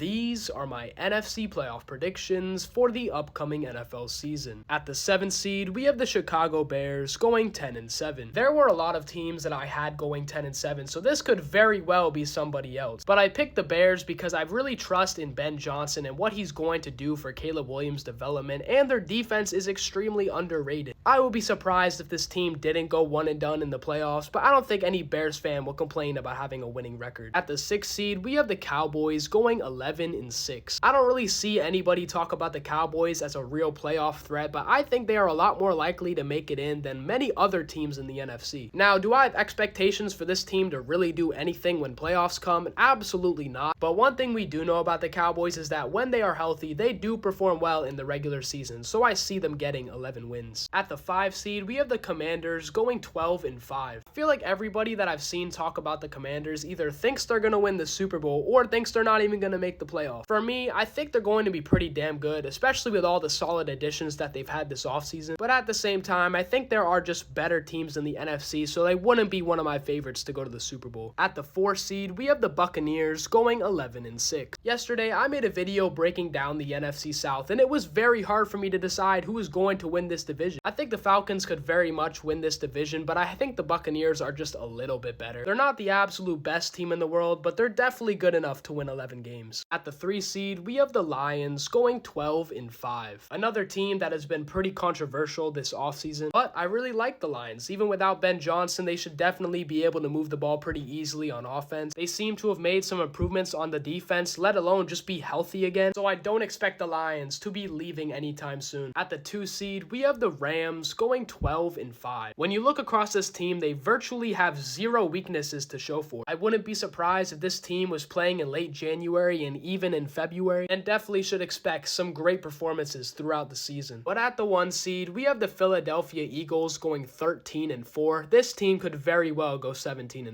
These are my NFC playoff predictions for the upcoming NFL season. At the 7th seed, we have the Chicago Bears going 10-7. There were a lot of teams that I had going 10-7, so this could very well be somebody else. But I picked the Bears because I really trust in Ben Johnson and what he's going to do for Caleb Williams' development, and their defense is extremely underrated. I will be surprised if this team didn't go one and done in the playoffs, but I don't think any Bears fan will complain about having a winning record. At the 6th seed, we have the Cowboys going 11-6. I don't really see anybody talk about the Cowboys as a real playoff threat, but I think they are a lot more likely to make it in than many other teams in the NFC. Now, do I have expectations for this team to really do anything when playoffs come? Absolutely not. But one thing we do know about the Cowboys is that when they are healthy, they do perform well in the regular season, so I see them getting 11 wins. At the 5 seed, we have the Commanders going 12-5. I feel like everybody that I've seen talk about the Commanders either thinks they're going to win the Super Bowl or thinks they're not even going to make the playoff. For me, I think they're going to be pretty damn good, especially with all the solid additions that they've had this offseason. But at the same time, I think there are just better teams in the NFC, so they wouldn't be one of my favorites to go to the Super Bowl. At the 4th seed, we have the Buccaneers going 11-6. Yesterday, I made a video breaking down the NFC South, and it was very hard for me to decide who is going to win this division. I think the Falcons could very much win this division, but I think the Buccaneers are just a little bit better. They're not the absolute best team in the world, but they're definitely good enough to win 11 games. At the 3 seed, we have the Lions going 12-5. Another team that has been pretty controversial this offseason, but I really like the Lions. Even without Ben Johnson, they should definitely be able to move the ball pretty easily on offense. They seem to have made some improvements on the defense, let alone just be healthy again, so I don't expect the Lions to be leaving anytime soon. At the 2 seed, we have the Rams going 12-5. When you look across this team, they virtually have zero weaknesses to show for. I wouldn't be surprised if this team was playing in late January and even in February, and definitely should expect some great performances throughout the season. But at the 1 seed, we have the Philadelphia Eagles going 13-4. This team could very well go 17-0.